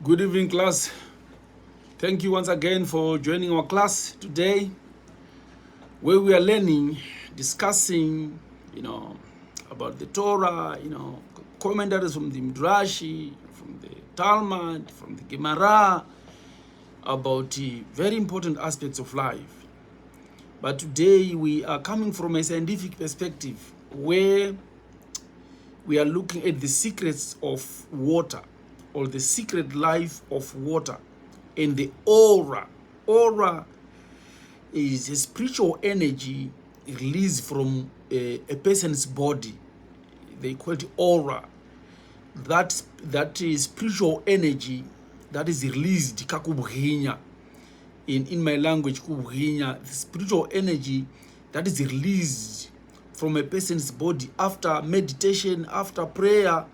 Good evening, class. Thank you once again for joining our class today, where we are learning, discussing, about the Torah, commentaries from the Midrashi, from the Talmud, from the Gemara, about very important aspects of life. But today we are coming from a scientific perspective, where we are looking at the secrets of water, or the secret life of water, and the aura. Aura is a spiritual energy released from a person's body. They call it aura. That is spiritual energy that is released kakubhinya. In my language, kubhinya, the spiritual energy that is released from a person's body after meditation, after prayer,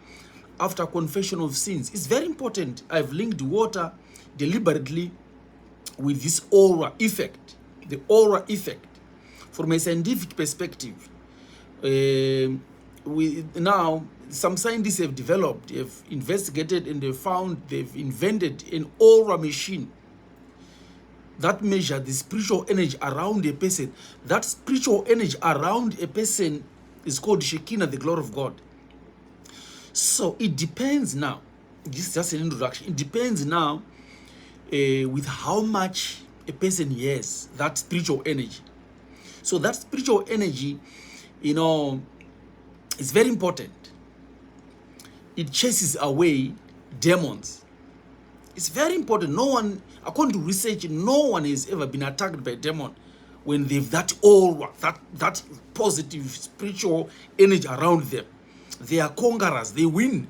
after confession of sins. It's very important. I've linked water deliberately with this aura effect, the aura effect, from a scientific perspective. Now, some scientists have developed, have investigated, and they've invented an aura machine that measures the spiritual energy around a person. That spiritual energy around a person is called Shekinah, the glory of God. So it depends now, this is just an introduction, it depends now with how much a person has that spiritual energy. So that spiritual energy, is very important. It chases away demons. It's very important. No one, according to research, no one has ever been attacked by a demon when they've that aura, that positive spiritual energy around them. They are conquerors, they win.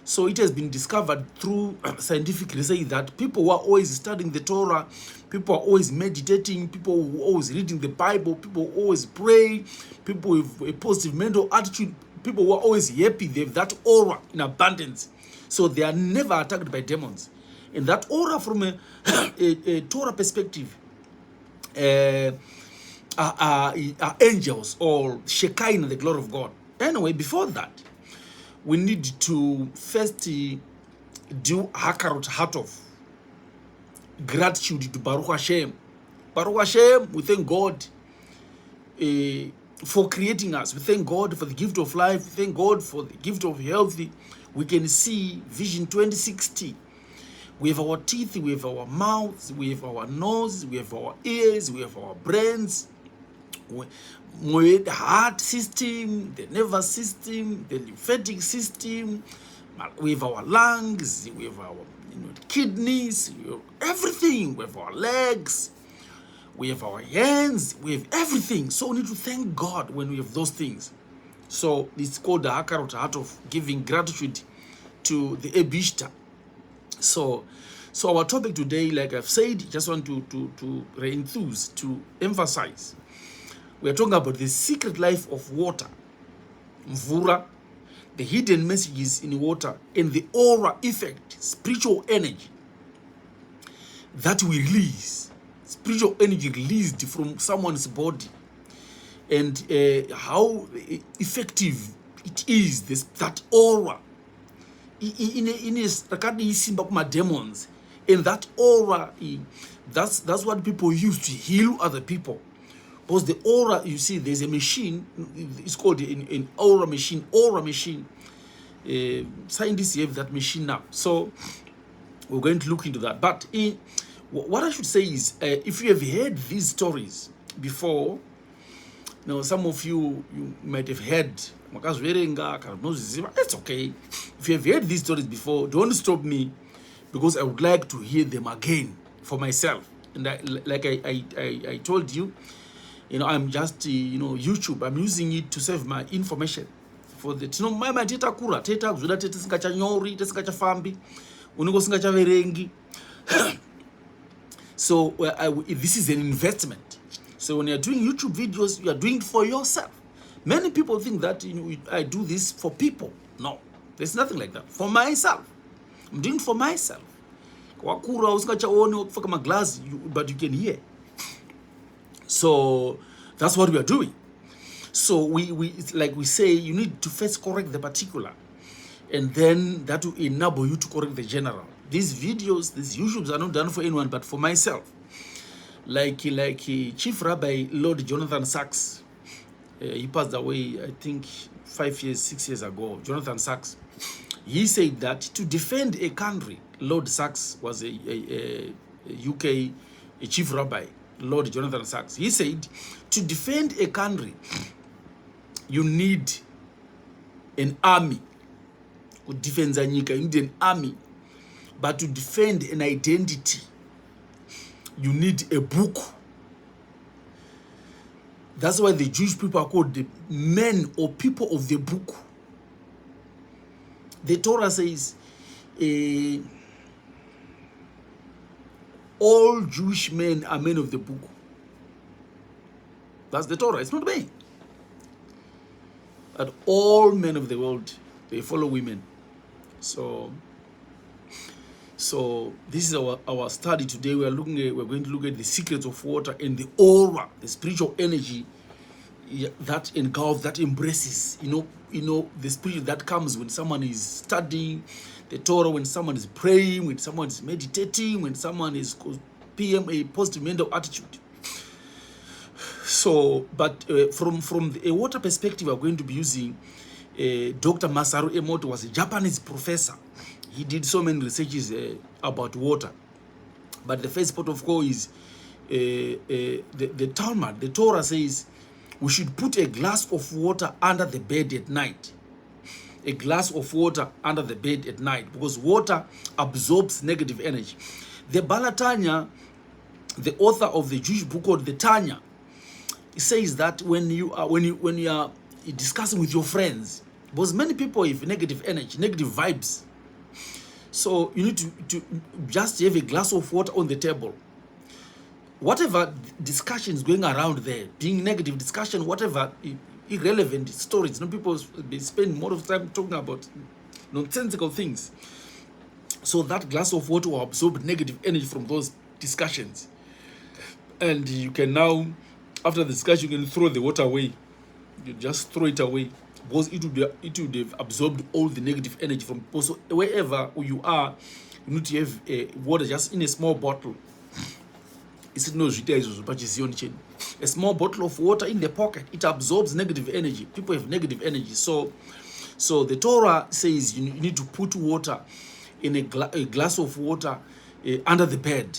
So it has been discovered through scientific research that people who are always studying the Torah, people are always meditating, people who are always reading the Bible, people who always pray, people with a positive mental attitude, people who are always happy, they have that aura in abundance. So they are never attacked by demons. And that aura, from a Torah perspective, are angels, or Shekinah, the glory of God. Anyway, before that, we need to first do Hakarot, heart of gratitude to Baruch Hashem. Baruch Hashem, we thank God for creating us. We thank God for the gift of life. We thank God for the gift of health. We can see Vision 2060. We have our teeth, we have our mouths, we have our nose, we have our ears, we have our brains, the heart system, the nervous system, the lymphatic system, we have our lungs, we have our kidneys, everything. We have our legs, we have our hands, we have everything. So we need to thank God when we have those things. So it's called the Hakarot, heart of giving gratitude to the Ebishta. So our topic today, like I've said, just want to re-enthuse, to emphasize. We are talking about the secret life of water, mvura, the hidden messages in water, and the aura effect, spiritual energy that we release, spiritual energy released from someone's body, and how effective it is, that aura. In a demons, and that aura, that's what people use to heal other people. Because the aura, you see, there's a machine, it's called an aura machine. Scientists have that machine now. So we're going to look into that. But what I should say is, if you have heard these stories before, some of you might have heard, it's okay. If you have heard these stories before, don't stop me, because I would like to hear them again for myself. And like I told you, I'm just YouTube. I'm using it to save my information for the my teta kura teta kuzoda teta singachanyori teta singachafambi uniko singachaverengi. So this is an investment. So when you're doing YouTube videos, you are doing it for yourself. Many people think that I do this for people. No, there's nothing like that. For myself, I'm doing it for myself. Wakura usingachaoni ukufaka maglass, but you can hear. So that's what we are doing. So we like we say, you need to first correct the particular, and then that will enable you to correct the general. These videos, these YouTubes are not done for anyone but for myself. Like Chief Rabbi Lord Jonathan Sachs, he passed away, I think 5 years, 6 years ago. Jonathan Sachs, he said that to defend a country, Lord Sachs was a UK chief rabbi, Lord Jonathan Sachs. He said to defend a country, you need an army. To defend Zanyika, you need an army. But to defend an identity, you need a book. That's why the Jewish people are called the men or people of the book. The Torah says, all Jewish men are men of the book. That's the Torah. It's not me. But all men of the world, they follow women. So this is our study today. We're going to look at the secrets of water and the aura, the spiritual energy that engulfs, that embraces. You know the spirit that comes when someone is studying the Torah, when someone is praying, when someone is meditating, when someone is PM a positive mental attitude. So, but from a water perspective, we're going to be using Dr. Masaru Emoto. Was a Japanese professor. He did so many researches about water. But the first part of call is the Talmud. The Torah says we should put a glass of water under the bed at night. A glass of water under the bed at night, because water absorbs negative energy. The Balatanya, the author of the Jewish book called the Tanya, says that when you are discussing with your friends, because many people have negative energy, negative vibes. So you need to just have a glass of water on the table. Whatever discussion is going around there, being negative discussion, whatever irrelevant stories, people spend more of time talking about nonsensical things. So that glass of water will absorb negative energy from those discussions. And you can now, after the discussion, you can throw the water away. You just throw it away, because it would have absorbed all the negative energy from people. So wherever you are, you need to have water just in a small bottle. It's no a small bottle of water in the pocket. It absorbs negative energy. People have negative energy. So the Torah says you need to put water in a glass of water under the bed.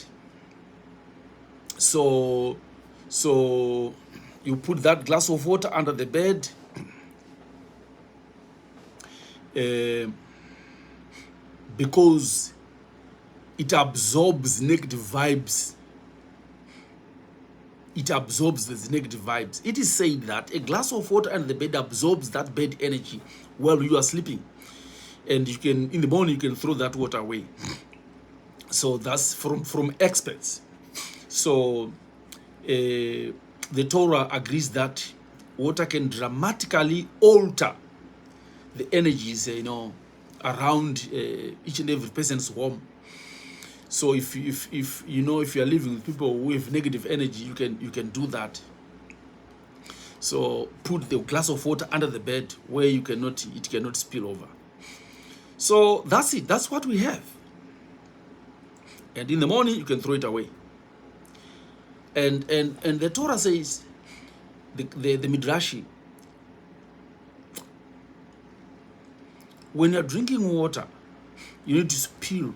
So you put that glass of water under the bed. Because it absorbs negative vibes. It absorbs the negative vibes. It is said that a glass of water under the bed absorbs that bed energy while you are sleeping. And you can, in the morning, you can throw that water away. So that's from experts. So the Torah agrees that water can dramatically alter the energies, around each and every person's home. So if you are living with people with negative energy, you can do that. So put the glass of water under the bed where it cannot spill over. So that's it. That's what we have. And in the morning you can throw it away. And the Torah says, the Midrashi, when you're drinking water, you need to spill.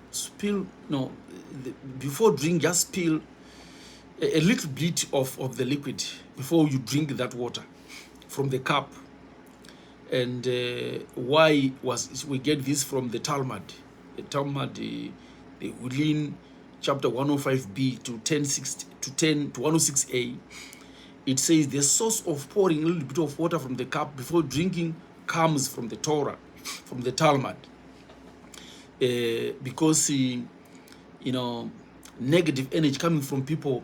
Before drink, just spill a little bit of the liquid before you drink that water from the cup. And why we get this from the Talmud? The Talmud, within chapter 105b to 106a, it says the source of pouring a little bit of water from the cup before drinking comes from the Torah, from the Talmud. Because negative energy coming from people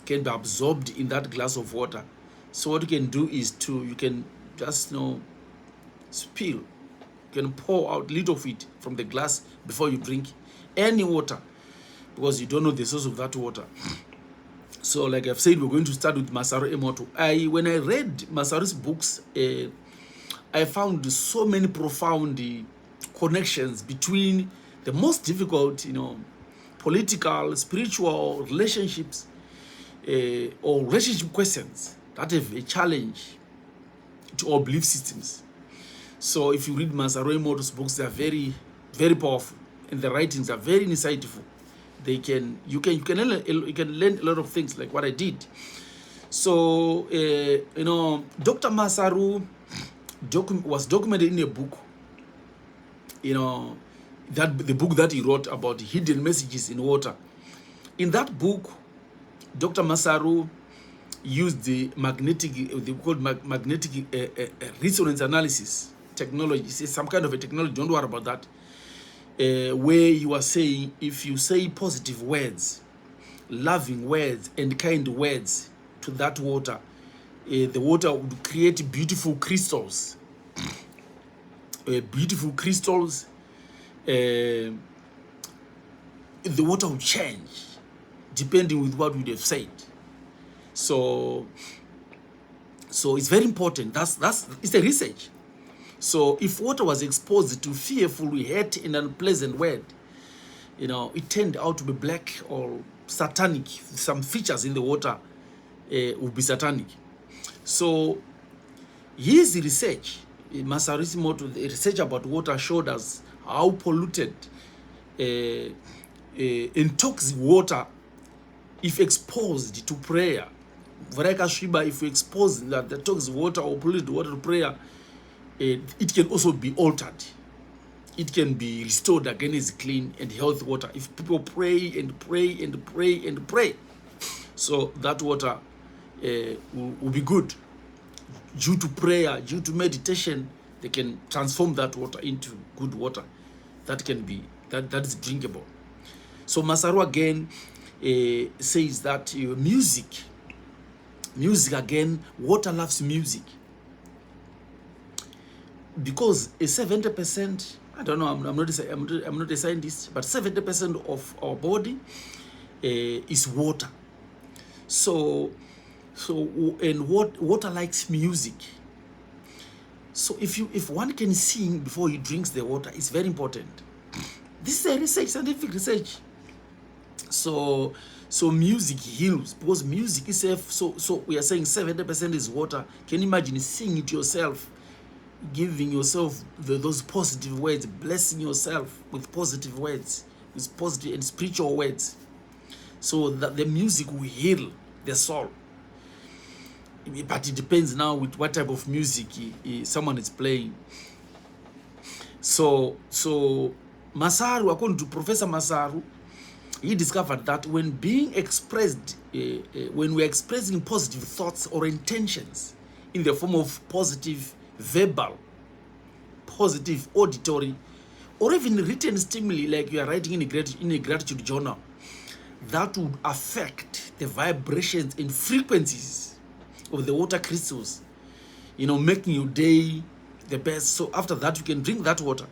can be absorbed in that glass of water. So what you can do is you can just spill. You can pour out a little of it from the glass before you drink any water, because you don't know the source of that water. So like I've said, we're going to start with Masaru Emoto. When I read Masaru's books, I found so many profound connections between The most difficult, political, spiritual relationships or relationship questions that have a challenge to all belief systems. So if you read Masaru Emoto's books, they are very, very powerful, and the writings are very insightful. You can learn a lot of things like what I did. So Dr. Masaru was documented in a book, that the book that he wrote about hidden messages in water. In that book, Dr. Masaru used the magnetic resonance analysis technology. It's some kind of a technology, don't worry about that, where you are saying, if you say positive words, loving words, and kind words to that water, the water would create beautiful crystals. Beautiful crystals. The water will change depending with what we have said. So it's very important. It's a research. So if water was exposed to fearful, hate, and unpleasant word, it turned out to be black or satanic. Some features in the water would be satanic. So his research, Masaru Emoto, the research about water showed us how polluted and toxic water, if exposed to prayer. If we expose the toxic water or polluted water to prayer, it can also be altered. It can be restored again as clean and healthy water if people pray and pray and pray and pray. So that water will be good. Due to prayer, due to meditation, they can transform that water into good water that can be that is drinkable. So Masaru again says that music again, water loves music, because a 70%, I don't know, I'm not a scientist, but 70% of our body is water. And water likes music. So if one can sing before he drinks the water, it's very important. This is a research, scientific research. So music heals, because music itself, so we are saying 70% is water. Can you imagine singing it yourself, giving yourself those positive words, blessing yourself with positive words, with positive and spiritual words, so that the music will heal the soul. But it depends now with what type of music someone is playing. So Masaru, according to Professor Masaru, he discovered that when being expressed, when we are expressing positive thoughts or intentions in the form of positive verbal, positive auditory, or even written stimuli, like you are writing in a gratitude journal, that would affect the vibrations and frequencies of the water crystals, making your day the best. So after that, you can drink that water.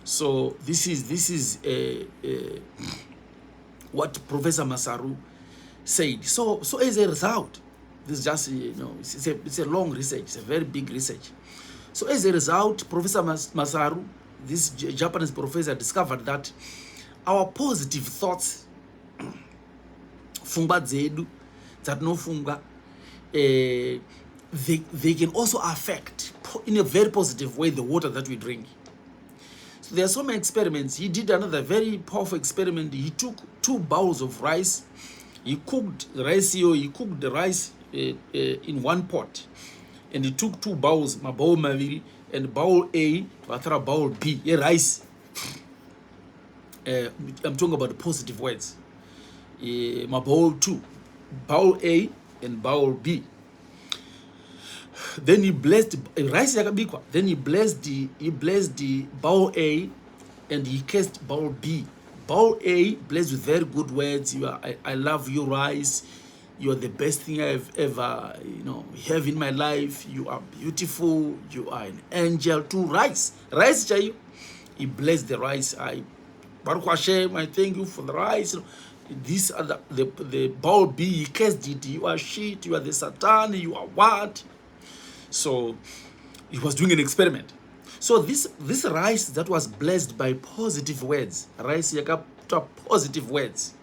So this is what Professor Masaru said. So as a result, this is just it's a long research, it's a very big research. So as a result, Professor Masaru, this Japanese professor, discovered that our positive thoughts, funga zedu, dzatinofunga, they can also affect in a very positive way the water that we drink. So there are so many experiments. He did another very powerful experiment. He took 2 bowls of rice. He cooked the rice in one pot, and he took 2 bowls, mabowl maviri, and bowl A, bowl B, rice. I'm talking about the positive words. Bowl 2, bowl A and bowl B. Then he blessed rice yakabikwa. Then he blessed the bowl A, and he cursed bowl B. Bowl A blessed with very good words. I love you, rice. You are the best thing I've ever have in my life. You are beautiful. You are an angel. To rice chayo. He blessed the rice. Baruch Hashem, I thank you for the rice. These are the bowl B, he cursed it. You are shit, you are the Satan, you are what? So he was doing an experiment. So this rice that was blessed by positive words, rice yakapta positive words,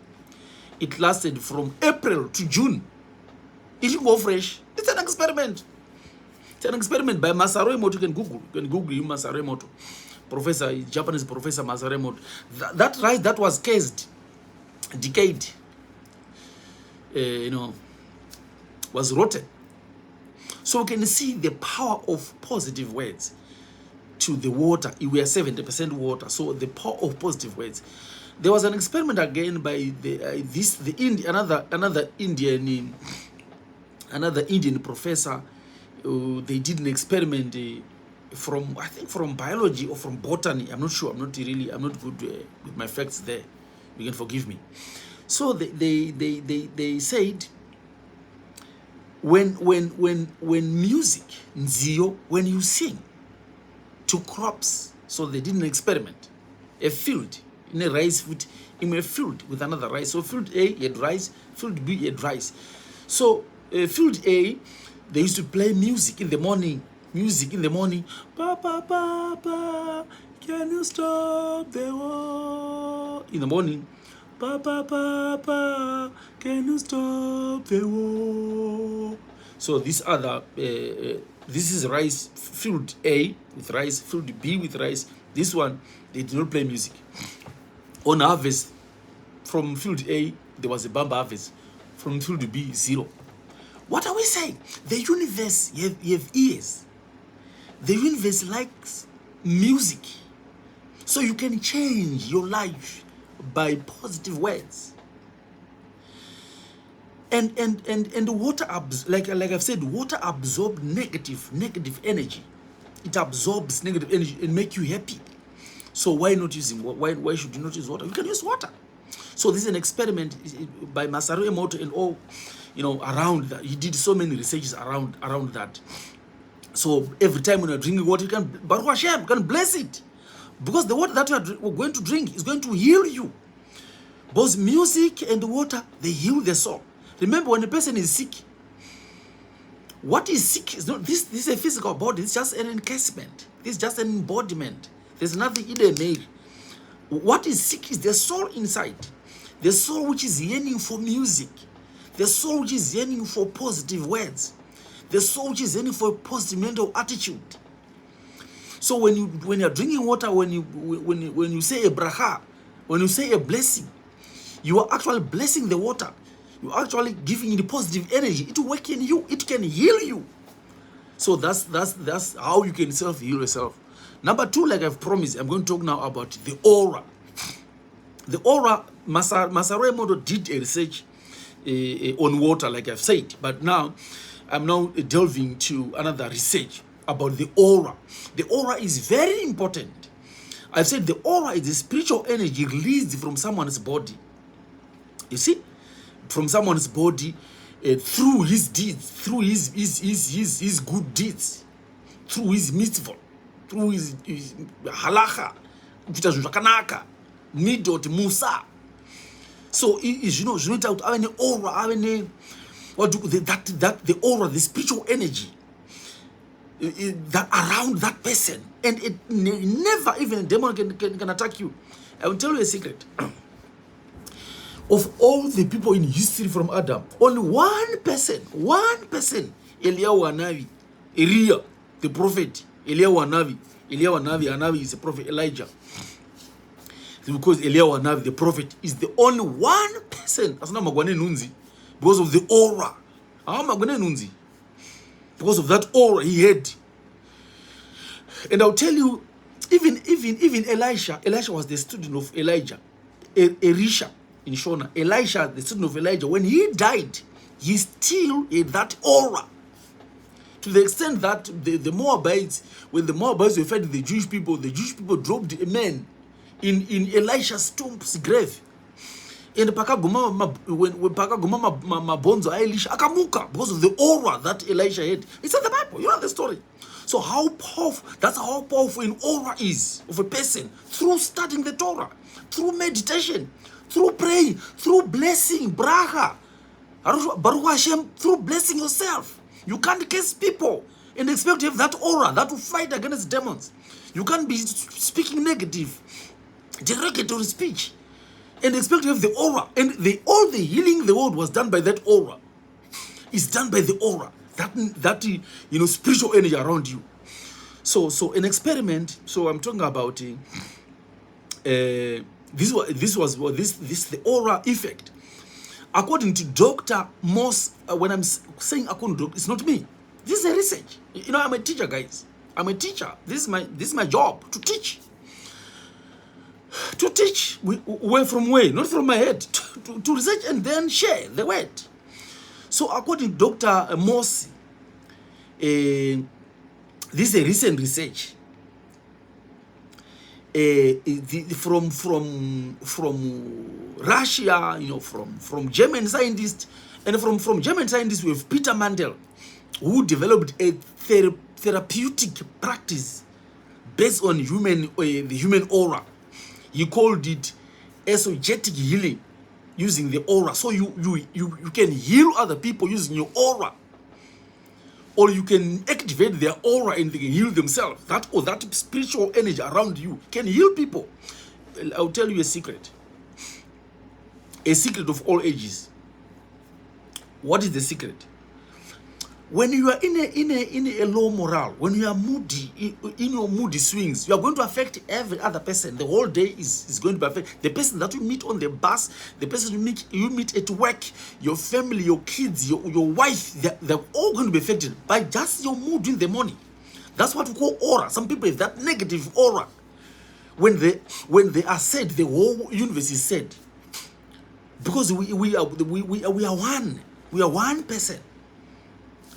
it lasted from April to June. It will go fresh. It's an experiment. It's an experiment by Masaru Emoto. You can Google you Masaru Emoto. Professor, Japanese professor Masaru Emoto. That rice that was caged, decayed, was rotten. So we can see the power of positive words to the water. We are 70% water, so the power of positive words. There was an experiment again by another Indian professor. They did an experiment from, I think, from biology or from botany. I'm not sure. I'm not good with my facts there. You can forgive me. So they said, when music, nzio, when you sing to crops, so they did an experiment, a field, in a rice field, in a field with another rice. So field A had rice, field B had rice. So field A, they used to play music in the morning. Pa pa pa pa, can you stop the war? In the morning, pa pa pa pa, can you stop the war? So this other, this is rice, field A with rice, field B with rice. This one, they did not play music. On harvest, from field A, there was a bamba harvest. From field B, 0. What are we saying? The universe, you have ears. The universe likes music. So you can change your life by positive words. And water, like I've said, water absorbs negative energy. It absorbs negative energy and make you happy. So why not using, why should you not use water? You can use water. So this is an experiment by Masaru Emoto and all, around that. He did so many researches around that. So every time when you're drinking water, you can, Baruch Hashem, you can bless it. Because the water that you are going to drink is going to heal you. Both music and water, they heal the soul. Remember, when a person is sick, what is sick is not, this is a physical body. It's just an encasement. It's just an embodiment. There's nothing hidden there. What is sick is the soul inside. The soul which is yearning for music. The soul which is yearning for positive words. The soul which is yearning for a positive mental attitude. So when you're drinking water, when you say a bracha, when you say a blessing, you are actually blessing the water. You're actually giving it positive energy. It will work in you. It can heal you. So that's how you can self-heal yourself. Number 2, like I've promised, I'm going to talk now about the aura. The aura, Masaru Emoto did a research on water, like I've said. But now, I'm now delving to another research about the aura. The aura is very important. I've said the aura is the spiritual energy released from someone's body. You see? From someone's body through his deeds, through his good deeds, through his mitzvah, through his halacha, midot, musa. So the aura, the aura, the spiritual energy that around that person, and it never even a demon can attack you. I will tell you a secret. Of all the people in history from Adam, only one person, Eliyahu Hanavi, Elia, the prophet, Eliyahu Hanavi is the prophet Elijah. Because Eliyahu Hanavi, the prophet, is the only one person, as nunzi, because of the aura. Nunzi. Because of that aura he had. And I'll tell you, even Elisha was the student of Elijah, Elisha. In Shona, Elisha, the student of Elijah, when he died, he still had that aura. To the extent that the Moabites, when the Moabites were fighting the Jewish people dropped a man in Elisha's tomb's grave. And when Pakaguma Mabonzo Elisha akamuka because of the aura that Elisha had. It's in the Bible, you know the story. So how powerful, that's how powerful an aura is of a person, through studying the Torah, through meditation, through praying, through blessing, bracha, Baruch Hashem, through blessing yourself. You can't curse people and expect to have that aura that will fight against demons. You can't be speaking negative, derogatory speech, and expect to have the aura. And all the healing in the world was done by that aura. It's done by the aura, that spiritual energy around you. So an experiment. So I'm talking about this the aura effect. According to Dr. Moss, when I'm saying according to, it's not me. This is a research. I'm a teacher, guys. I'm a teacher. This is my job, to teach. To teach from where? Not from my head. To research and then share the word. So according to Dr. Moss, this is a recent research. From Russia, from German scientists, and from German scientists we have Peter Mandel, who developed a therapeutic practice based on the human aura. He called it exogetic healing, using the aura. So you can heal other people using your aura, or you can activate their aura and they can heal themselves. That spiritual energy around you can heal people. I'll tell you a secret of all ages. What is the secret? When you are in a low morale, when you are moody, in your moody swings, you are going to affect every other person. The whole day is going to be affected. The person that you meet on the bus, the person you meet at work, your family, your kids, your wife, they're all going to be affected by just your mood in the morning. That's what we call aura. Some people have that negative aura. When they are sad, the whole universe is sad. Because we are one. We are one person.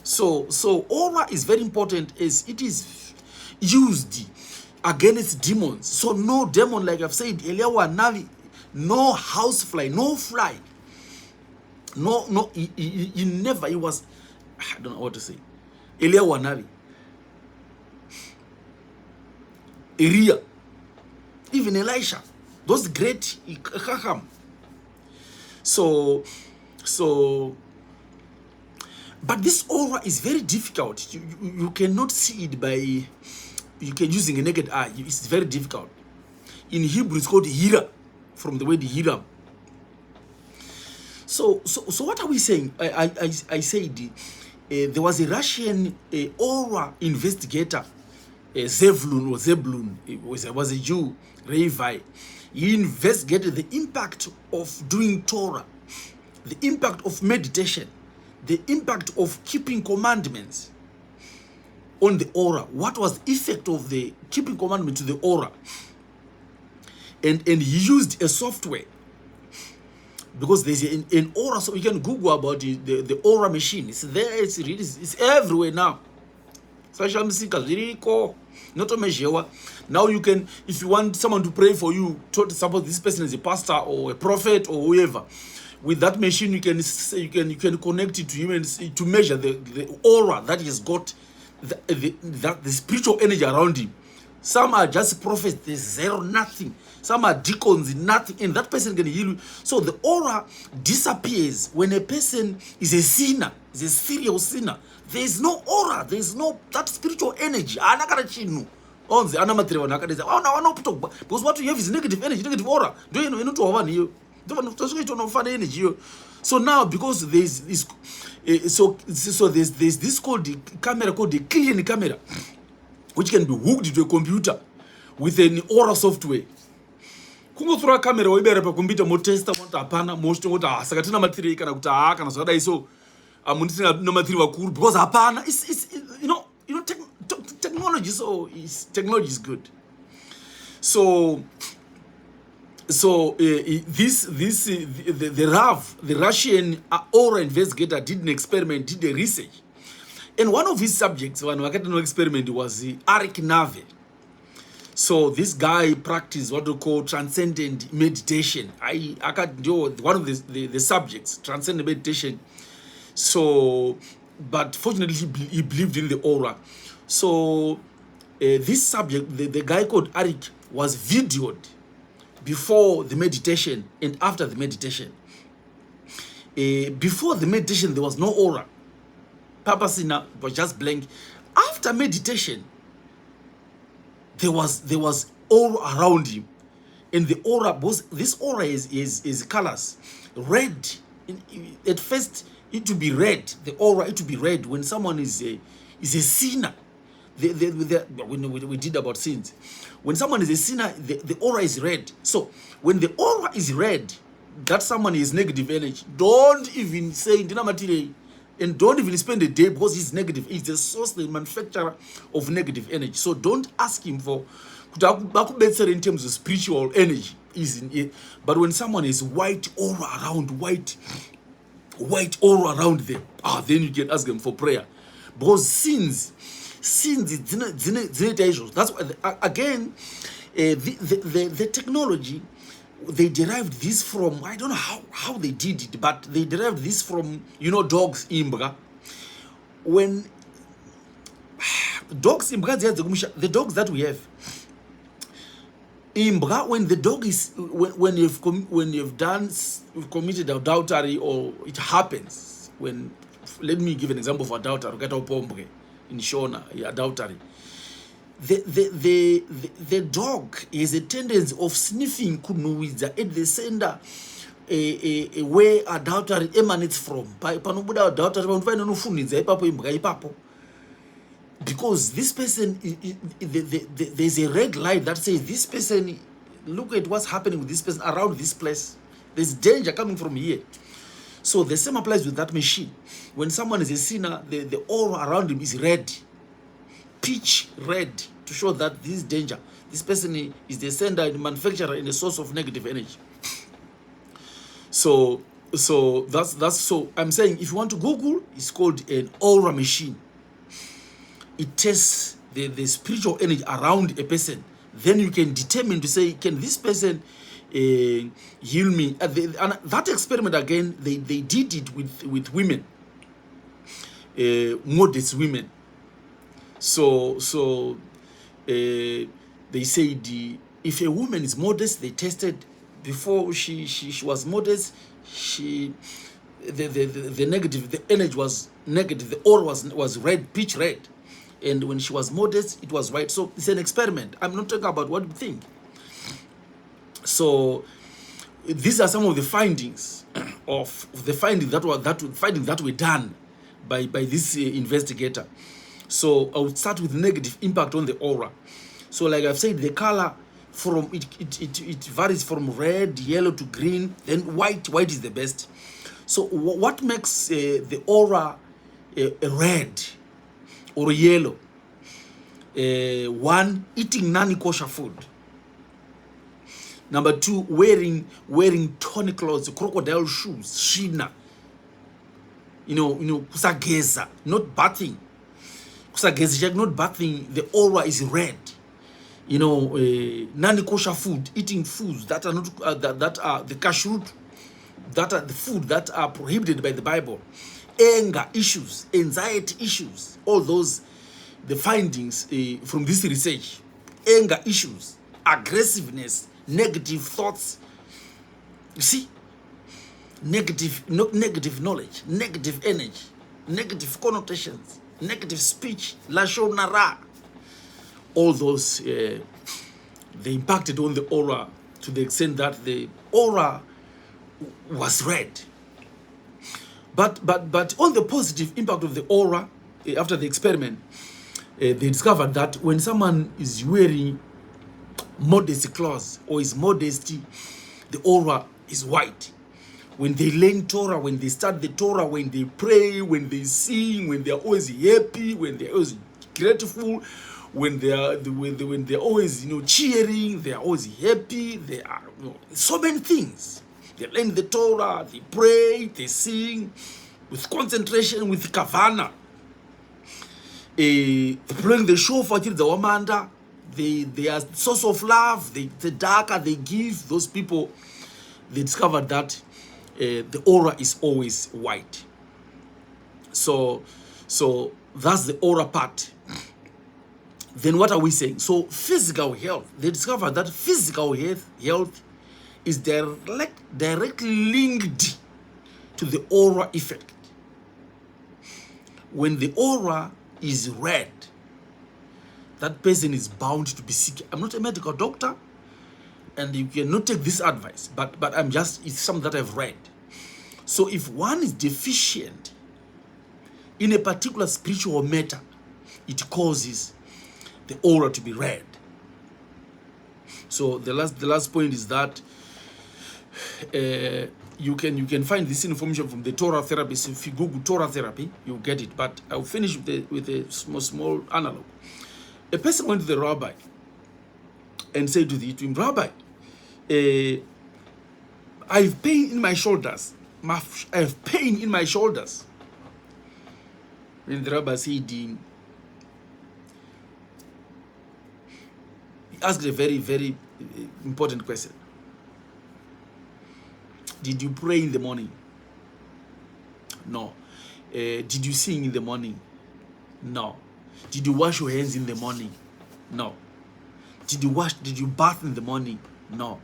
So aura is very important, as it is used against demons. So no demon, like I've said earlier, no housefly, no fly, he never. It was, I don't know what to say. Elia Wanavi, Elia, even Elisha, those great Chacham. So. But this aura is very difficult. You cannot see it by using a naked eye. It's very difficult. In Hebrew, it's called hira, from the word hira. So what are we saying? I said there was a Russian aura investigator, Zebulun. It was a Jew, Revi. He investigated the impact of doing Torah, the impact of meditation, the impact of keeping commandments on the aura. What was the effect of the keeping commandment to the aura? And he used a software, because there's an aura. So you can Google about the aura machine. It's there. It's everywhere now. Social media, not a measure. Now you can, if you want someone to pray for you, suppose this person is a pastor or a prophet or whoever. With that machine, you can connect it to him and to measure the aura that he has got, the spiritual energy around him. Some are just prophets, there's zero, nothing. Some are deacons, nothing, and that person can heal you. So the aura disappears when a person is a sinner, is a serious sinner. There is no aura, there is no that spiritual energy. Because what you have is negative energy, negative aura. Do you know? So now, because there's this, so there's this called the camera, called the clean camera, which can be hooked to a computer with an aura software. Kungo through camera we better computer mo testa mo apana mo sto mo sakatina matiri kana kuta kana so that so amunisi no matiri wakuru, because apana it's technology. So technology is good. So the Russian aura investigator did an experiment, did a research, and one of his subjects, one experiment, was Arik Nave. So this guy practiced what we call transcendent meditation. I can't do one of the subjects, transcendent meditation. So, but fortunately he believed in the aura. So this subject, the guy called Arik, was videoed before the meditation and after the meditation. Before the meditation, there was no aura. Papasina was just blank. After meditation, there was aura around him, and the aura, because this aura is colors. Red, at first it to be red, the aura it to be red when someone is a sinner. When we did about sins, when someone is a sinner, the aura is red. So when the aura is red, that someone is negative energy. Don't even say material, and don't even spend a day, because he's negative. It's the source, the manufacturer of negative energy. So don't ask him for in terms of spiritual energy. But when someone is white aura around, white aura around them, then you can ask them for prayer, because sins issues. That's why again, the technology, they derived this from, I don't know how they did it, but they derived this from, dogs imbra. When dogs imbra, the dogs that we have imbra, when the dog is, when you've committed adultery, or it happens when, let me give an example of adultery. In Shona, adultery. The dog has a tendency of sniffing kunuwiza at the center where adultery emanates from. Because this person, there's a red light that says this person, look at what's happening with this person around this place. There's danger coming from here. So the same applies with that machine. When someone is a sinner, the aura around him is red, pitch red, to show that this is danger. This person is the sender, the manufacturer, and the source of negative energy. So that's so I'm saying, if you want to Google, it's called an aura machine. It tests the spiritual energy around a person. Then you can determine to say, can this person heal me? And that experiment again, they did it with women, modest women. So they said, if a woman is modest, they tested before she was modest, the negative, the energy was negative, the aura was red, pitch red, and when she was modest, it was white. So it's an experiment. I'm not talking about what you think. So these are some of the findings that were done by this investigator. So I would start with negative impact on the aura. So like I've said, the color from it varies from red, yellow to green, then white. White is the best. So what makes the aura red or yellow? One, eating non-kosher food. Number two, wearing tawny clothes, crocodile shoes, shina. Kusageza, not bathing. Kusageza, not bathing. The aura is red. Non-kosher food, eating foods that are not that are the kashrut, that are the food that are prohibited by the Bible. Anger issues, anxiety issues, all those, the findings from this research. Anger issues, aggressiveness, negative thoughts. You see, negative knowledge, negative energy, negative connotations, negative speech, lashon hara. All those they impacted on the aura to the extent that the aura was red. But on the positive impact of the aura, after the experiment, they discovered that when someone is wearing modesty clothes or is modesty, the aura is white. When they learn Torah, when they start the Torah, when they pray, when they sing, when they are always happy, when they are always grateful, when they're always cheering, they are always happy. They are so many things. They learn the Torah, they pray, they sing with concentration, with kavana. Playing the shofar till the wamanda. They are source of love. The darker they give those people, they discovered that the aura is always white. So that's the aura part. Then what are we saying? So physical health. They discovered that physical health is directly linked to the aura effect. When the aura is red, that person is bound to be sick. I'm not a medical doctor, and you cannot take this advice, but it's something that I've read. So if one is deficient in a particular spiritual matter, it causes the aura to be red. So the last point is that you can find this information from the Torah therapist. If you Google Torah therapy, you'll get it. But I'll finish with a small analog. A person went to the rabbi and said to him, Rabbi, I have pain in my shoulders. I have pain in my shoulders. And the rabbi said, he asked a very, very important question. Did you pray in the morning? No. Did you sing in the morning? No. Did you wash your hands in the morning? No. Did you bath in the morning? No.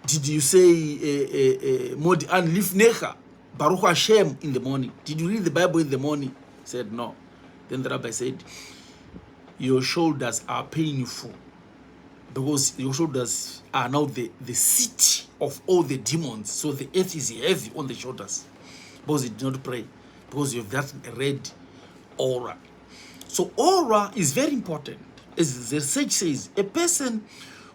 Did you say Modi an lifnecha Baruch Hashem in the morning? Did you read the Bible in the morning? He said no. Then the rabbi said, your shoulders are painful because your shoulders are now the seat of all the demons. So the earth is heavy on the shoulders because you did not pray, because you have that red aura. So aura is very important. As the research says, a person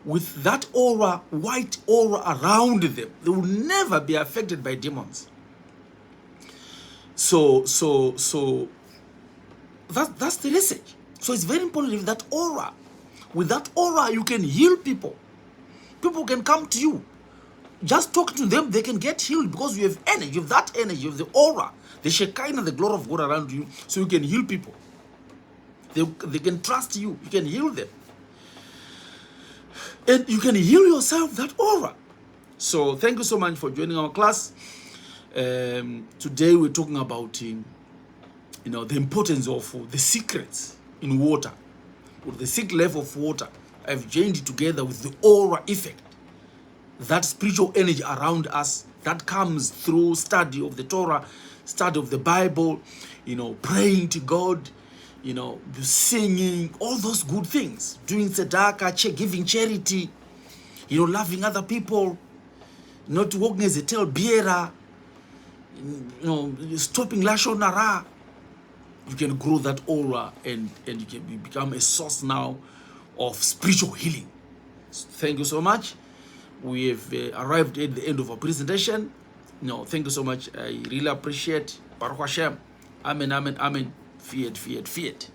with that aura, white aura around them, they will never be affected by demons. So that's the research. So it's very important with that aura. With that aura, you can heal people. People can come to you. Just talk to them, they can get healed because you have energy, you have that energy, you have the aura, the Shekinah, the glory of God around you, so you can heal people. They can trust you, you can heal them. And you can heal yourself, that aura. So thank you so much for joining our class. Today we're talking about the importance of the secrets in water, or the secret level of water. I've joined it together with the aura effect, that spiritual energy around us that comes through study of the Torah, study of the Bible, praying to God, singing, all those good things, doing tzedakah, giving charity, loving other people, not walking as a talebearer, stopping lashon hara. You can grow that aura and you can become a source now of spiritual healing. So thank you so much. We have arrived at the end of our presentation. Thank you so much. I really appreciate. Baruch Hashem. Amen, amen, amen. Fiat, fiat, fiat.